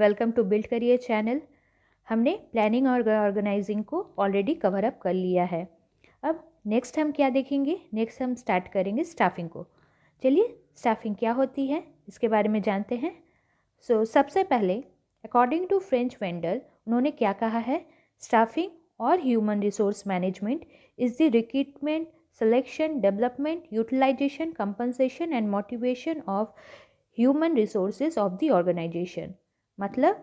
Welcome to Build Career channel. हमने planning और organising को ऑलरेडी कवर अप कर लिया है। अब नेक्स्ट हम क्या देखेंगे? नेक्स्ट हम स्टार्ट करेंगे स्टाफिंग को। चलिए स्टाफिंग क्या होती है इसके बारे में जानते हैं। सबसे पहले अकॉर्डिंग टू फ्रेंच वेंडर उन्होंने क्या कहा है? स्टाफिंग और human resource management is the recruitment, selection, development, utilisation, compensation and motivation of human resources of the organisation. मतलब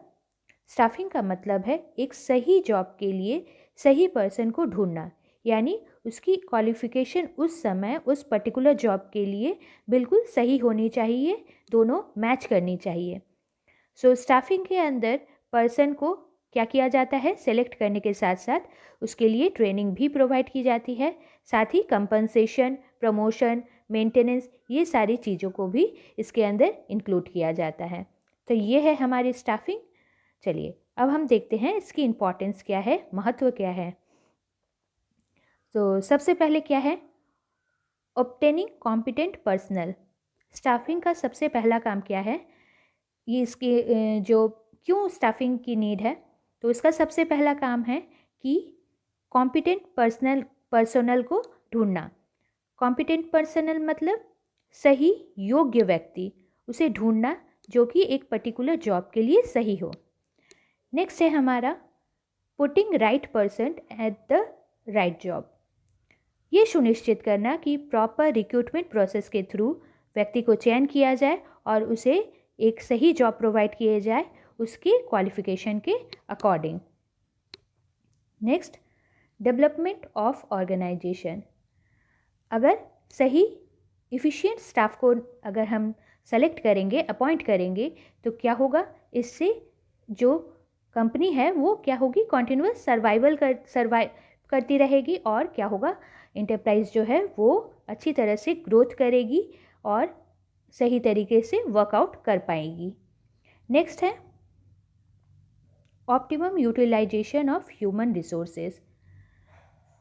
स्टाफिंग का मतलब है एक सही जॉब के लिए सही पर्सन को ढूंढना, यानी उसकी क्वालिफिकेशन उस समय उस पर्टिकुलर जॉब के लिए बिल्कुल सही होनी चाहिए, दोनों मैच करनी चाहिए। स्टाफिंग के अंदर पर्सन को क्या किया जाता है? सेलेक्ट करने के साथ साथ उसके लिए ट्रेनिंग भी प्रोवाइड की जाती है, साथ ही कंपनसेशन, प्रमोशन, मेंटेनेंस, ये सारी चीज़ों को भी इसके अंदर इंक्लूड किया जाता है। तो ये है हमारी स्टाफिंग। चलिए अब हम देखते हैं इसकी इम्पोर्टेंस क्या है, महत्व क्या है। तो सबसे पहले क्या है? Obtaining competent personal. स्टाफिंग का सबसे पहला काम क्या है? ये इसके जो क्यों स्टाफिंग की नीड है, तो इसका सबसे पहला काम है कि कॉम्पिटेंट पर्सनल को ढूंढना। कॉम्पिटेंट पर्सनल मतलब सही योग्य व्यक्ति, उसे ढूंढना जो कि एक पर्टिकुलर जॉब के लिए सही हो। नेक्स्ट है हमारा putting right person at the right job. ये सुनिश्चित करना कि प्रॉपर रिक्रूटमेंट प्रोसेस के थ्रू व्यक्ति को चयन किया जाए और उसे एक सही जॉब प्रोवाइड किए जाए उसके क्वालिफिकेशन के according. Next, development of organisation. अगर सही इफ़िशिएंट स्टाफ को अगर हम सेलेक्ट करेंगे, अपॉइंट करेंगे, तो क्या होगा? इससे जो कंपनी है वो क्या होगी? कॉन्टिन्यूअस सर्वाइव करती रहेगी और क्या होगा? इंटरप्राइज जो है वो अच्छी तरह से ग्रोथ करेगी और सही तरीके से वर्कआउट कर पाएगी। नेक्स्ट है optimum utilisation of human resources.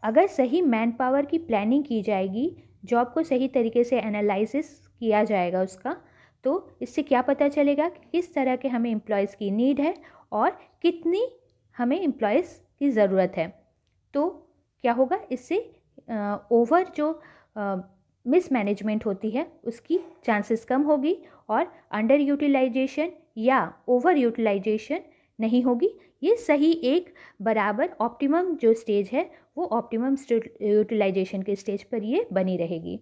अगर सही मैन पावर की प्लानिंग की जाएगी, जॉब को सही तरीके से एनालिसिस किया जाएगा उसका, तो इससे क्या पता चलेगा कि किस तरह के हमें एम्प्लॉयज़ की नीड है और कितनी हमें एम्प्लॉयज़ की ज़रूरत है। तो क्या होगा? इससे ओवर जो मिसमैनेजमेंट होती है उसकी चांसेस कम होगी और अंडर यूटिलाइजेशन या ओवर यूटिलाइजेशन नहीं होगी। ये सही एक बराबर ऑप्टिमम जो स्टेज है वो ऑप्टिमम यूटिलाइजेशन के स्टेज पर ये बनी रहेगी।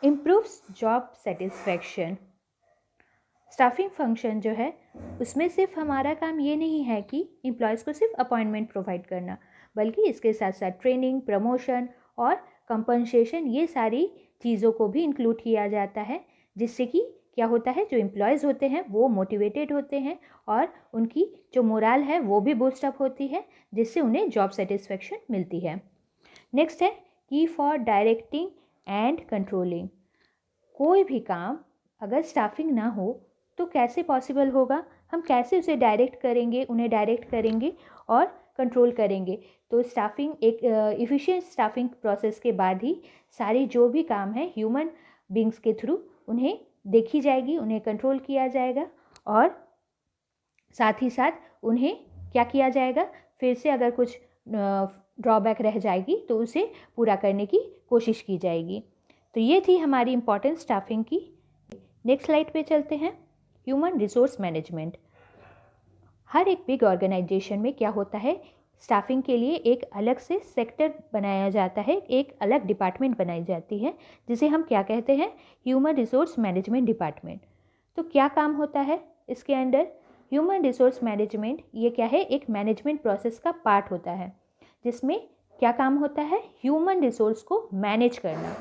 Improves job satisfaction. Staffing function जो है उसमें सिर्फ हमारा काम ये नहीं है कि एम्प्लॉयज़ को सिर्फ अपॉइंटमेंट प्रोवाइड करना, बल्कि इसके साथ साथ ट्रेनिंग, प्रमोशन और कंपनसेशन, ये सारी चीज़ों को भी इंक्लूड किया जाता है, जिससे कि क्या होता है? जो एम्प्लॉयज़ होते हैं वो मोटिवेटेड होते हैं और उनकी जो मोराल है वो भी बूस्ट अप होती है, जिससे उन्हें जॉब सेटिस्फैक्शन मिलती है। नेक्स्ट है की फॉर डायरेक्टिंग एंड कंट्रोलिंग। कोई भी काम अगर स्टाफिंग ना हो तो कैसे पॉसिबल होगा? हम कैसे उसे डायरेक्ट करेंगे, उन्हें डायरेक्ट करेंगे और कंट्रोल करेंगे? तो स्टाफिंग एक इफ़िशिएंट स्टाफिंग प्रोसेस के बाद ही सारी जो भी काम है ह्यूमन बींग्स के थ्रू उन्हें देखी जाएगी, उन्हें कंट्रोल किया जाएगा और साथ ही साथ उन्हें क्या किया जाएगा? फिर से अगर कुछ ड्रॉबैक रह जाएगी तो उसे पूरा करने की कोशिश की जाएगी। तो ये थी हमारी इम्पोर्टेंट स्टाफिंग की। नेक्स्ट स्लाइड पे चलते हैं। Human resource management. हर एक बिग ऑर्गेनाइजेशन में क्या होता है? स्टाफिंग के लिए एक अलग से सेक्टर बनाया जाता है, एक अलग डिपार्टमेंट बनाई जाती है, जिसे हम क्या कहते हैं? Human resource management department. तो क्या काम होता है इसके अंदर? ह्यूमन रिसोर्स मैनेजमेंट ये क्या है? एक मैनेजमेंट प्रोसेस का पार्ट होता है, जिसमें क्या काम होता है? ह्यूमन रिसोर्स को मैनेज करना।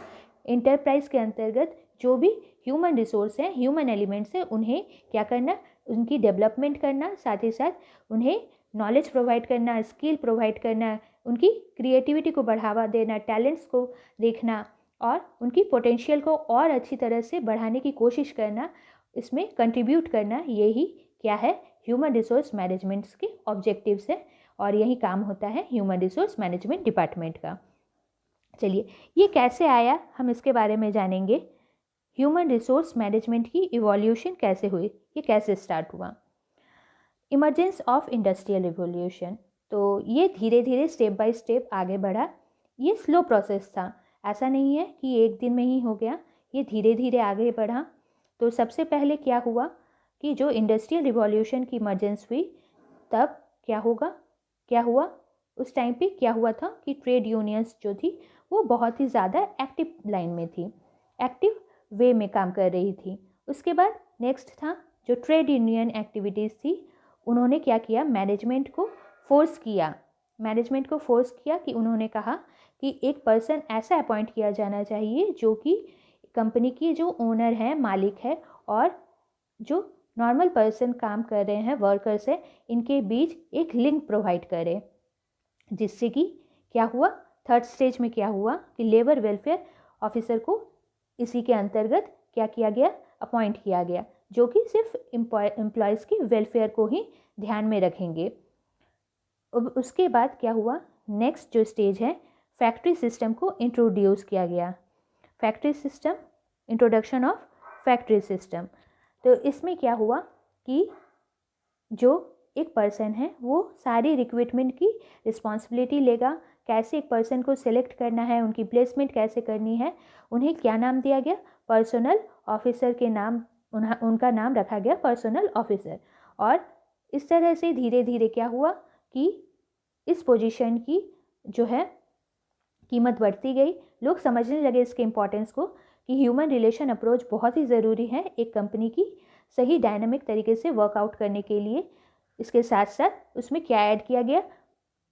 इंटरप्राइज के अंतर्गत जो भी ह्यूमन रिसोर्स हैं, ह्यूमन एलिमेंट्स हैं, उन्हें क्या करना? उनकी डेवलपमेंट करना, साथ ही साथ उन्हें नॉलेज प्रोवाइड करना, स्किल प्रोवाइड करना, उनकी क्रिएटिविटी को बढ़ावा देना, टैलेंट्स को देखना और उनकी पोटेंशियल को और अच्छी तरह से बढ़ाने की कोशिश करना, इसमें कंट्रीब्यूट करना, यही क्या है? ह्यूमन रिसोर्स मैनेजमेंट्स के ऑब्जेक्टिव्स है और यही काम होता है ह्यूमन रिसोर्स मैनेजमेंट डिपार्टमेंट का। चलिए ये कैसे आया हम इसके बारे में जानेंगे। ह्यूमन रिसोर्स मैनेजमेंट की इवोल्यूशन कैसे हुई ये कैसे स्टार्ट हुआ। इमरजेंस ऑफ इंडस्ट्रियल रिवॉल्यूशन, तो ये धीरे धीरे स्टेप बाय स्टेप आगे बढ़ा। ये स्लो प्रोसेस था, ऐसा नहीं है कि एक दिन में ही हो गया, ये धीरे धीरे आगे बढ़ा। तो सबसे पहले क्या हुआ कि जो इंडस्ट्रियल रिवॉल्यूशन की इमरजेंस हुई, तब क्या हुआ उस टाइम पे क्या हुआ था कि ट्रेड यूनियंस जो थी वो बहुत ही ज़्यादा एक्टिव लाइन में थी, एक्टिव वे में काम कर रही थी। उसके बाद नेक्स्ट था जो ट्रेड यूनियन एक्टिविटीज़ थी, उन्होंने क्या किया, मैनेजमेंट को फोर्स किया कि उन्होंने कहा कि एक पर्सन ऐसा अपॉइंट किया जाना चाहिए जो कि कंपनी की जो ओनर है, मालिक है, और जो नॉर्मल पर्सन काम कर रहे हैं, वर्कर्स है, इनके बीच एक लिंक प्रोवाइड करे। जिससे कि क्या हुआ, थर्ड स्टेज में क्या हुआ कि लेबर वेलफेयर ऑफिसर को इसी के अंतर्गत क्या किया गया, अपॉइंट किया गया, जो कि सिर्फ एम्प्लॉयज़ की वेलफेयर को ही ध्यान में रखेंगे। उसके बाद क्या हुआ, नेक्स्ट जो स्टेज है, फैक्ट्री सिस्टम को इंट्रोड्यूस किया गया। Factory system, introduction of factory system. तो इसमें क्या हुआ कि जो एक पर्सन है वो सारी रिक्रूटमेंट की रिस्पॉन्सिबिलिटी लेगा, कैसे एक पर्सन को सिलेक्ट करना है, उनकी प्लेसमेंट कैसे करनी है, उन्हें क्या नाम दिया गया, पर्सनल ऑफिसर के नाम, उनका नाम रखा गया पर्सनल ऑफिसर। और इस तरह से धीरे धीरे क्या हुआ कि इस पोजीशन की जो है कीमत बढ़ती गई। लोग समझने लगे इसके इम्पोर्टेंस को कि ह्यूमन रिलेशन अप्रोच बहुत ही ज़रूरी है एक कंपनी की सही डायनामिक तरीके से वर्कआउट करने के लिए। इसके साथ साथ उसमें क्या ऐड किया गया,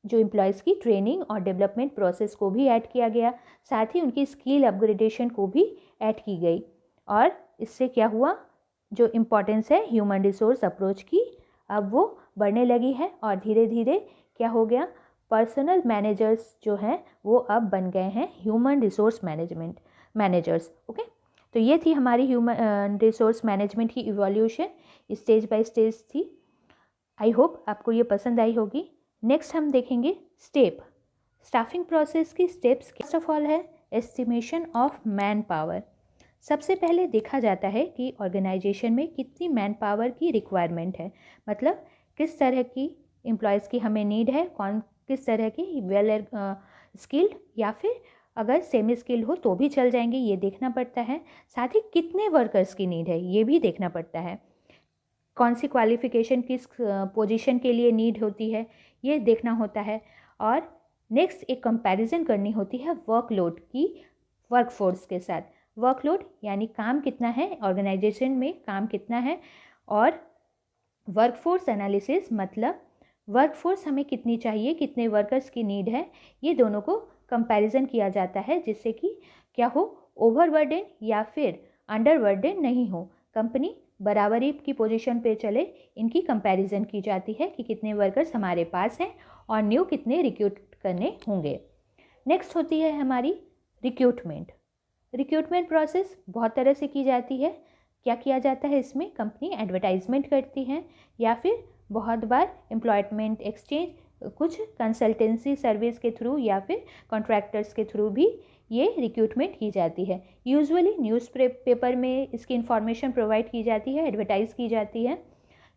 जो एम्प्लॉयज़ की ट्रेनिंग और डेवलपमेंट प्रोसेस को भी ऐड किया गया, साथ ही उनकी स्किल अपग्रेडेशन को भी ऐड की गई। और इससे क्या हुआ, जो इम्पोर्टेंस है ह्यूमन रिसोर्स अप्रोच की, अब वो बढ़ने लगी है। और धीरे धीरे क्या हो गया, पर्सनल मैनेजर्स जो हैं वो अब बन गए हैं ह्यूमन रिसोर्स मैनेजर्स। ओके, तो ये थी हमारी ह्यूमन रिसोर्स मैनेजमेंट की इवोल्यूशन, स्टेज बाय स्टेज थी। आई होप आपको ये पसंद आई होगी। नेक्स्ट हम देखेंगे स्टाफिंग प्रोसेस की स्टेप्स। फर्स्ट ऑफ ऑल है एस्टिमेशन ऑफ मैन पावर। सबसे पहले देखा जाता है कि ऑर्गेनाइजेशन में कितनी मैन पावर की रिक्वायरमेंट है, मतलब किस तरह की एम्प्लॉयज़ की हमें नीड है, किस तरह की वेल स्किल्ड या फिर अगर सेमी स्किल्ड हो तो भी चल जाएंगे, ये देखना पड़ता है। साथ ही कितने वर्कर्स की नीड है ये भी देखना पड़ता है, कौन सी क्वालिफ़िकेशन किस पोजीशन के लिए नीड होती है ये देखना होता है। और नेक्स्ट एक कंपैरिजन करनी होती है वर्कलोड की वर्कफोर्स के साथ। वर्कलोड यानी काम कितना है, ऑर्गेनाइजेशन में काम कितना है, और वर्कफोर्स एनालिसिस मतलब वर्कफोर्स हमें कितनी चाहिए, कितने वर्कर्स की नीड है, ये दोनों को कंपैरिजन किया जाता है जिससे कि क्या हो, ओवरबर्डन या फिर अंडरबर्डन नहीं हो, कंपनी बराबरी की पोजीशन पे चले। इनकी कंपैरिजन की जाती है कि कितने वर्कर्स हमारे पास हैं और न्यू कितने रिक्रूट करने होंगे। नेक्स्ट होती है हमारी रिक्रूटमेंट प्रोसेस बहुत तरह से की जाती है। क्या किया जाता है इसमें, कंपनी एडवर्टाइजमेंट करती है या फिर बहुत बार एम्प्लॉयमेंट एक्सचेंज, कुछ कंसल्टेंसी सर्विस के थ्रू या फिर कॉन्ट्रैक्टर्स के थ्रू भी ये रिक्रूटमेंट की जाती है। यूजुअली न्यूज़पेपर में इसकी इन्फॉर्मेशन प्रोवाइड की जाती है, एडवर्टाइज की जाती है।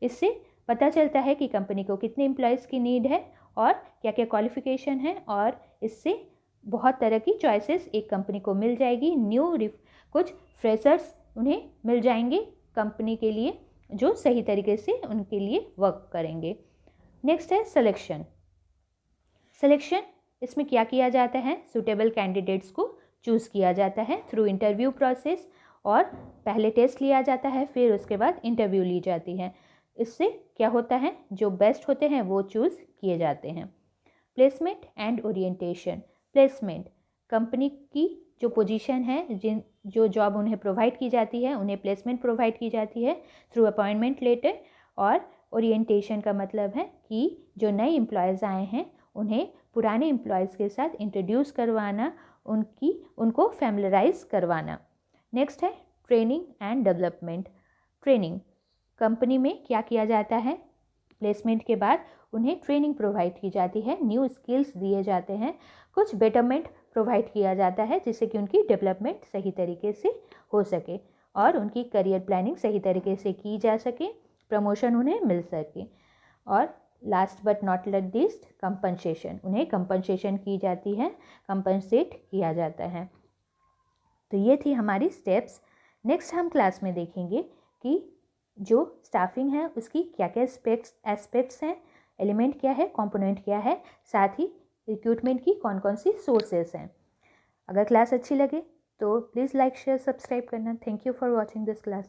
इससे पता चलता है कि कंपनी को कितने एम्प्लॉयज़ की नीड है और क्या क्या क्वालिफ़िकेशन है, और इससे बहुत तरह की चॉइसेस एक कंपनी को मिल जाएगी। कुछ फ्रेशर्स उन्हें मिल जाएंगे कंपनी के लिए जो सही तरीके से उनके लिए वर्क करेंगे। नेक्स्ट है सिलेक्शन। इसमें क्या किया जाता है, सूटेबल कैंडिडेट्स को चूज़ किया जाता है थ्रू इंटरव्यू प्रोसेस, और पहले टेस्ट लिया जाता है, फिर उसके बाद इंटरव्यू ली जाती है। इससे क्या होता है, जो बेस्ट होते हैं वो चूज़ किए जाते हैं। Placement and orientation. Placement, company की जो पोजीशन है, जो जॉब उन्हें प्रोवाइड की जाती है, उन्हें प्लेसमेंट प्रोवाइड की जाती है थ्रू अपॉइंटमेंट लेटर। और ओरिएंटेशन का मतलब है कि जो नए एम्प्लॉयज़ आए हैं उन्हें पुराने एम्प्लॉयज़ के साथ इंट्रोड्यूस करवाना, उनको फैमिलराइज करवाना। नेक्स्ट है training and development. Training, company में क्या किया जाता है, प्लेसमेंट के बाद उन्हें ट्रेनिंग प्रोवाइड की जाती है, न्यू स्किल्स दिए जाते हैं, कुछ बेटरमेंट प्रोवाइड किया जाता है जिससे कि उनकी डेवलपमेंट सही तरीके से हो सके। और उनकी करियर प्लानिंग सही तरीके से की जा सके, प्रमोशन उन्हें मिल सके। और last but not least compensation, उन्हें कंपनसेशन की जाती है, कंपनसेट किया जाता है। तो ये थी हमारी स्टेप्स। नेक्स्ट हम क्लास में देखेंगे कि जो स्टाफिंग है उसकी क्या क्या एस्पेक्ट्स हैं, एलिमेंट क्या है, कंपोनेंट क्या है, साथ ही रिक्रूटमेंट की कौन कौन सी सोर्सेस हैं। अगर क्लास अच्छी लगे तो प्लीज़ लाइक शेयर सब्सक्राइब करना। Thank you for watching this class.